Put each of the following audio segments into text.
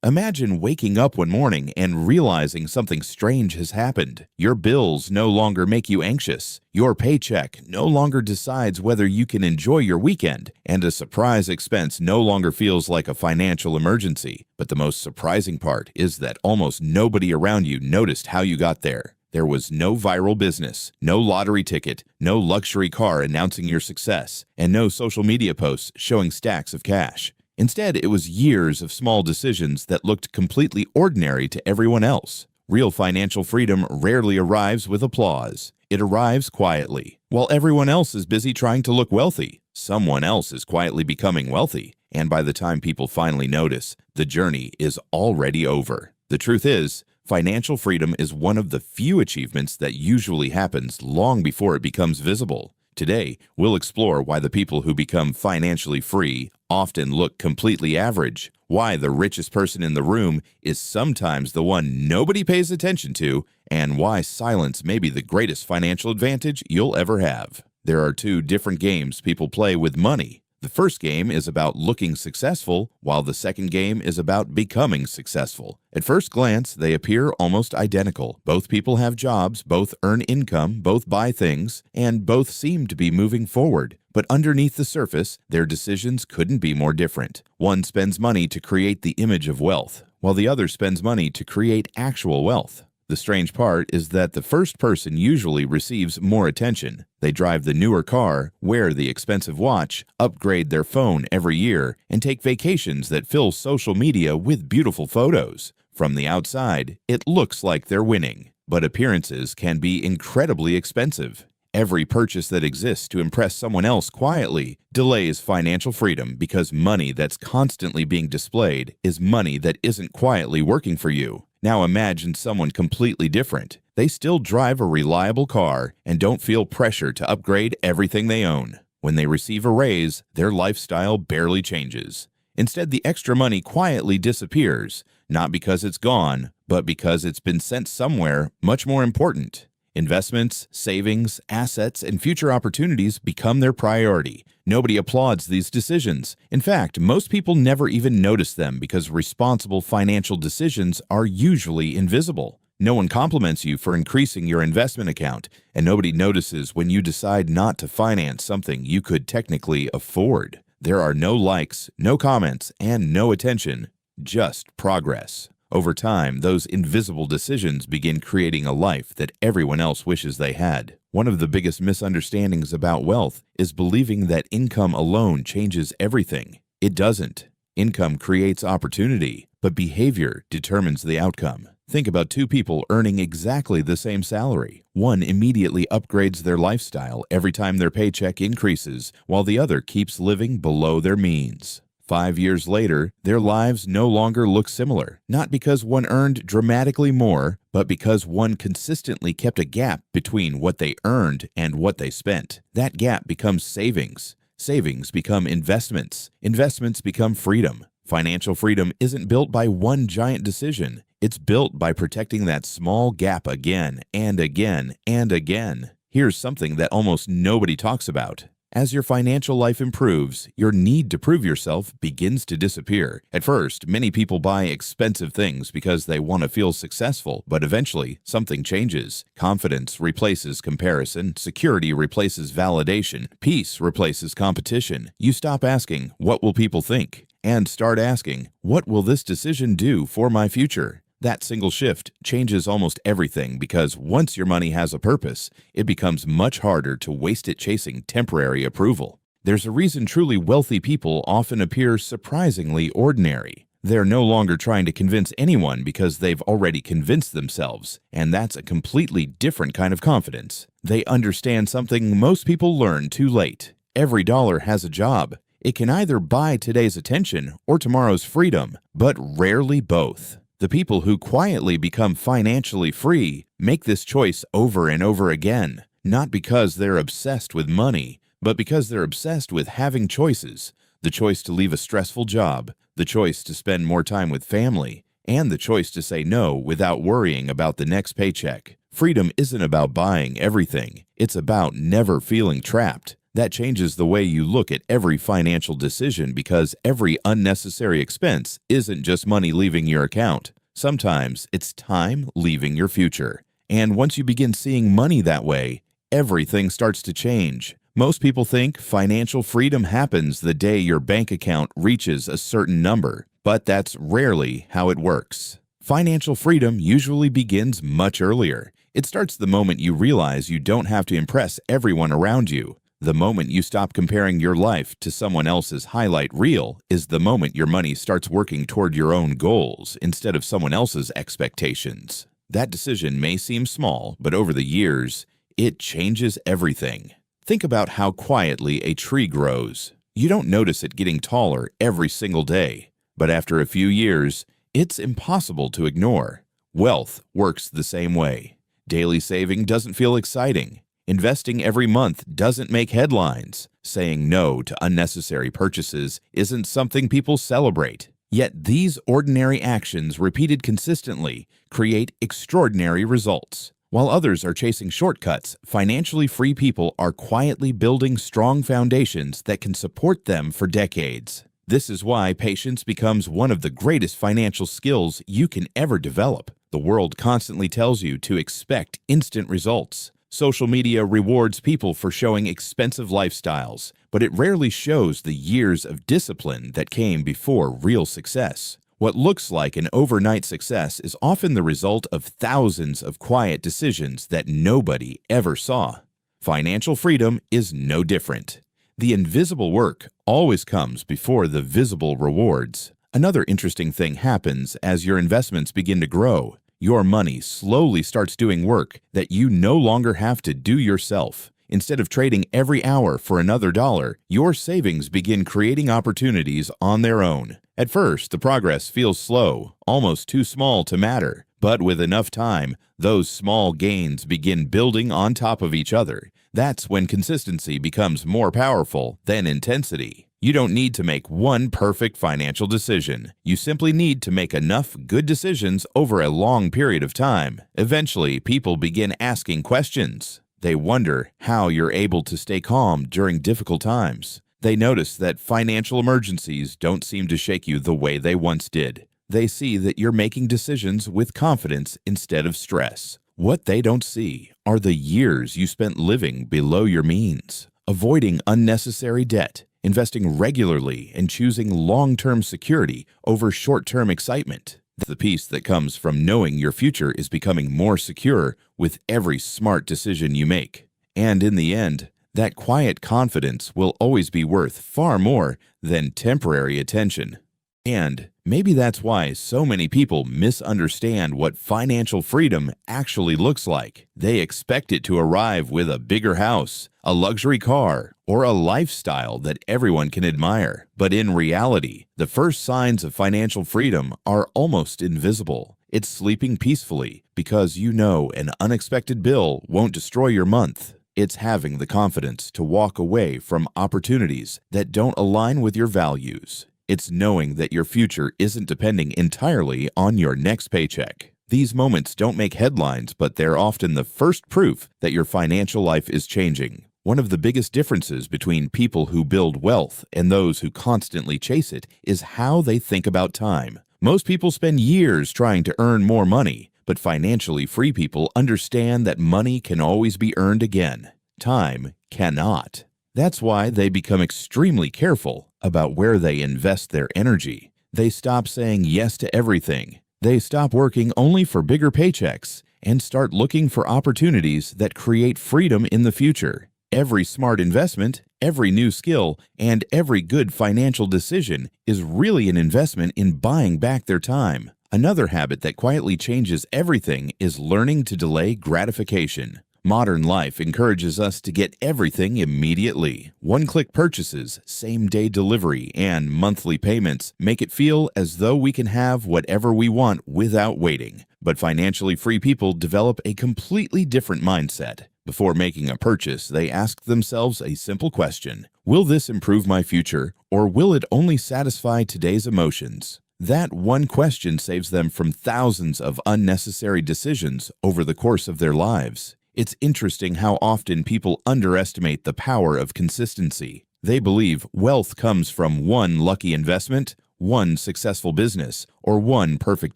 Imagine waking up one morning and realizing something strange has happened. Your bills no longer make you anxious. Your paycheck no longer decides whether you can enjoy your weekend, and a surprise expense no longer feels like a financial emergency. But the most surprising part is that almost nobody around you noticed how you got there. There was no viral business, no lottery ticket, no luxury car announcing your success, and no social media posts showing stacks of cash. Instead, it was years of small decisions that looked completely ordinary to everyone else. Real financial freedom rarely arrives with applause. It arrives quietly. While everyone else is busy trying to look wealthy, someone else is quietly becoming wealthy. And by the time people finally notice, the journey is already over. The truth is, financial freedom is one of the few achievements that usually happens long before it becomes visible. Today, we'll explore why the people who become financially free often look completely average, why the richest person in the room is sometimes the one nobody pays attention to, and why silence may be the greatest financial advantage you'll ever have. There are two different games people play with money. The first game is about looking successful, while the second game is about becoming successful. At first glance, they appear almost identical. Both people have jobs, both earn income, both buy things, and both seem to be moving forward. But underneath the surface, their decisions couldn't be more different. One spends money to create the image of wealth, while the other spends money to create actual wealth. The strange part is that the first person usually receives more attention. They drive the newer car, wear the expensive watch, upgrade their phone every year, and take vacations that fill social media with beautiful photos. From the outside, it looks like they're winning, but appearances can be incredibly expensive. Every purchase that exists to impress someone else quietly delays financial freedom because money that's constantly being displayed is money that isn't quietly working for you. Now imagine someone completely different. They still drive a reliable car and don't feel pressure to upgrade everything they own. When they receive a raise, their lifestyle barely changes. Instead, the extra money quietly disappears, not because it's gone, but because it's been sent somewhere much more important. Investments, savings, assets, and future opportunities become their priority. Nobody applauds these decisions. In fact, most people never even notice them because responsible financial decisions are usually invisible. No one compliments you for increasing your investment account, and nobody notices when you decide not to finance something you could technically afford. There are no likes, no comments, and no attention, just progress. Over time, those invisible decisions begin creating a life that everyone else wishes they had. One of the biggest misunderstandings about wealth is believing that income alone changes everything. It doesn't. Income creates opportunity, but behavior determines the outcome. Think about two people earning exactly the same salary. One immediately upgrades their lifestyle every time their paycheck increases, while the other keeps living below their means. 5 years later, their lives no longer look similar, not because one earned dramatically more, but because one consistently kept a gap between what they earned and what they spent. That gap becomes savings. Savings become investments. Investments become freedom. Financial freedom isn't built by one giant decision. It's built by protecting that small gap again and again and again. Here's something that almost nobody talks about. As your financial life improves, your need to prove yourself begins to disappear. At first, many people buy expensive things because they want to feel successful, but eventually, something changes. Confidence replaces comparison, security replaces validation, peace replaces competition. You stop asking, "What will people think?" and start asking, "What will this decision do for my future?" That single shift changes almost everything because once your money has a purpose, it becomes much harder to waste it chasing temporary approval. There's a reason truly wealthy people often appear surprisingly ordinary. They're no longer trying to convince anyone because they've already convinced themselves, and that's a completely different kind of confidence. They understand something most people learn too late. Every dollar has a job. It can either buy today's attention or tomorrow's freedom, but rarely both. The people who quietly become financially free make this choice over and over again, not because they're obsessed with money, but because they're obsessed with having choices. The choice to leave a stressful job, the choice to spend more time with family, and the choice to say no without worrying about the next paycheck. Freedom isn't about buying everything. It's about never feeling trapped. That changes the way you look at every financial decision because every unnecessary expense isn't just money leaving your account. Sometimes it's time leaving your future. And once you begin seeing money that way, everything starts to change. Most people think financial freedom happens the day your bank account reaches a certain number, but that's rarely how it works. Financial freedom usually begins much earlier. It starts the moment you realize you don't have to impress everyone around you. The moment you stop comparing your life to someone else's highlight reel is the moment your money starts working toward your own goals instead of someone else's expectations. That decision may seem small, but over the years, it changes everything. Think about how quietly a tree grows. You don't notice it getting taller every single day, but after a few years, it's impossible to ignore. Wealth works the same way. Daily saving doesn't feel exciting. Investing every month doesn't make headlines. Saying no to unnecessary purchases isn't something people celebrate. Yet these ordinary actions repeated consistently create extraordinary results. While others are chasing shortcuts, financially free people are quietly building strong foundations that can support them for decades. This is why patience becomes one of the greatest financial skills you can ever develop. The world constantly tells you to expect instant results. Social media rewards people for showing expensive lifestyles, but it rarely shows the years of discipline that came before real success. What looks like an overnight success is often the result of thousands of quiet decisions that nobody ever saw. Financial freedom is no different. The invisible work always comes before the visible rewards. Another interesting thing happens as your investments begin to grow. Your money slowly starts doing work that you no longer have to do yourself. Instead of trading every hour for another dollar, your savings begin creating opportunities on their own. At first, the progress feels slow, almost too small to matter. But with enough time, those small gains begin building on top of each other. That's when consistency becomes more powerful than intensity. You don't need to make one perfect financial decision. You simply need to make enough good decisions over a long period of time. Eventually, people begin asking questions. They wonder how you're able to stay calm during difficult times. They notice that financial emergencies don't seem to shake you the way they once did. They see that you're making decisions with confidence instead of stress. What they don't see are the years you spent living below your means, avoiding unnecessary debt, investing regularly, and choosing long-term security over short-term excitement. The peace that comes from knowing your future is becoming more secure with every smart decision you make. And in the end, that quiet confidence will always be worth far more than temporary attention. And maybe that's why so many people misunderstand what financial freedom actually looks like. They expect it to arrive with a bigger house, a luxury car, or a lifestyle that everyone can admire. But in reality, the first signs of financial freedom are almost invisible. It's sleeping peacefully because you know an unexpected bill won't destroy your month. It's having the confidence to walk away from opportunities that don't align with your values. It's knowing that your future isn't depending entirely on your next paycheck. These moments don't make headlines, but they're often the first proof that your financial life is changing. One of the biggest differences between people who build wealth and those who constantly chase it is how they think about time. Most people spend years trying to earn more money, but financially free people understand that money can always be earned again. Time cannot. That's why they become extremely careful about where they invest their energy. They stop saying yes to everything. They stop working only for bigger paychecks and start looking for opportunities that create freedom in the future. Every smart investment, every new skill, and every good financial decision is really an investment in buying back their time. Another habit that quietly changes everything is learning to delay gratification. Modern life encourages us to get everything immediately. One-click purchases, same-day delivery, and monthly payments make it feel as though we can have whatever we want without waiting. But financially free people develop a completely different mindset. Before making a purchase, they ask themselves a simple question: will this improve my future, or will it only satisfy today's emotions? That one question saves them from thousands of unnecessary decisions over the course of their lives. It's interesting how often people underestimate the power of consistency. They believe wealth comes from one lucky investment, one successful business, or one perfect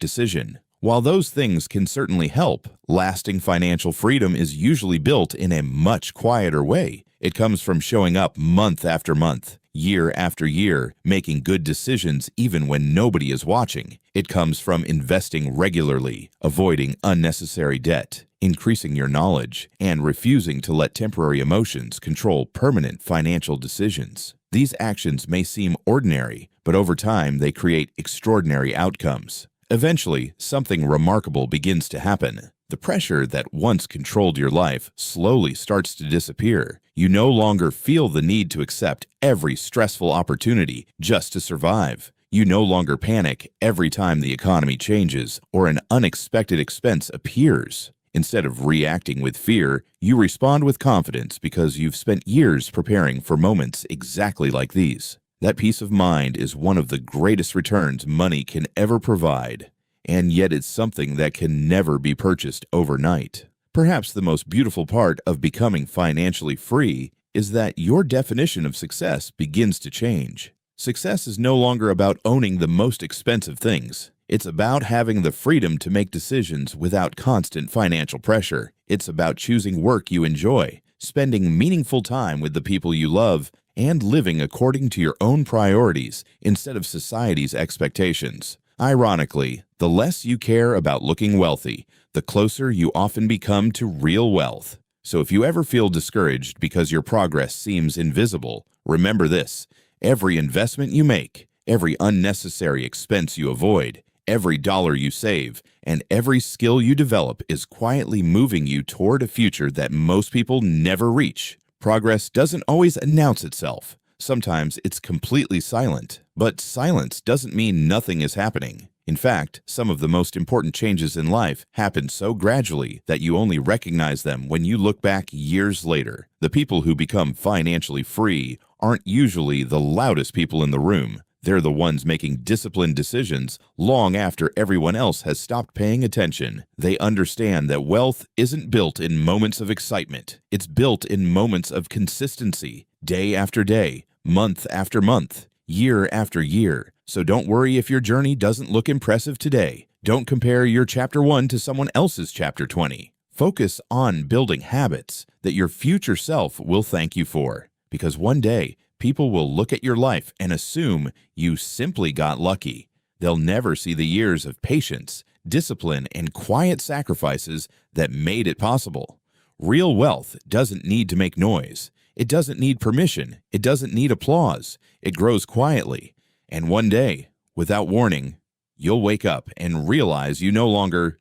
decision. While those things can certainly help, lasting financial freedom is usually built in a much quieter way. It comes from showing up month after month, year after year, making good decisions even when nobody is watching. It comes from investing regularly, avoiding unnecessary debt, increasing your knowledge, and refusing to let temporary emotions control permanent financial decisions. These actions may seem ordinary, but over time they create extraordinary outcomes. Eventually, something remarkable begins to happen. The pressure that once controlled your life slowly starts to disappear. You no longer feel the need to accept every stressful opportunity just to survive. You no longer panic every time the economy changes or an unexpected expense appears. Instead of reacting with fear, you respond with confidence because you've spent years preparing for moments exactly like these. That peace of mind is one of the greatest returns money can ever provide, and yet it's something that can never be purchased overnight. Perhaps the most beautiful part of becoming financially free is that your definition of success begins to change. Success is no longer about owning the most expensive things. It's about having the freedom to make decisions without constant financial pressure. It's about choosing work you enjoy, spending meaningful time with the people you love, and living according to your own priorities instead of society's expectations. Ironically, the less you care about looking wealthy, the closer you often become to real wealth. So if you ever feel discouraged because your progress seems invisible, remember this: every investment you make, every unnecessary expense you avoid, every dollar you save, and every skill you develop is quietly moving you toward a future that most people never reach. Progress doesn't always announce itself. Sometimes it's completely silent. But silence doesn't mean nothing is happening. In fact, some of the most important changes in life happen so gradually that you only recognize them when you look back years later. The people who become financially free aren't usually the loudest people in the room. They're the ones making disciplined decisions long after everyone else has stopped paying attention. They understand that wealth isn't built in moments of excitement. It's built in moments of consistency, day after day, month after month, year after year. So don't worry if your journey doesn't look impressive today. Don't compare your chapter 1 to someone else's chapter 20. Focus on building habits that your future self will thank you for. Because one day, people will look at your life and assume you simply got lucky. They'll never see the years of patience, discipline, and quiet sacrifices that made it possible. Real wealth doesn't need to make noise. It doesn't need permission. It doesn't need applause. It grows quietly. And one day, without warning, you'll wake up and realize you no longer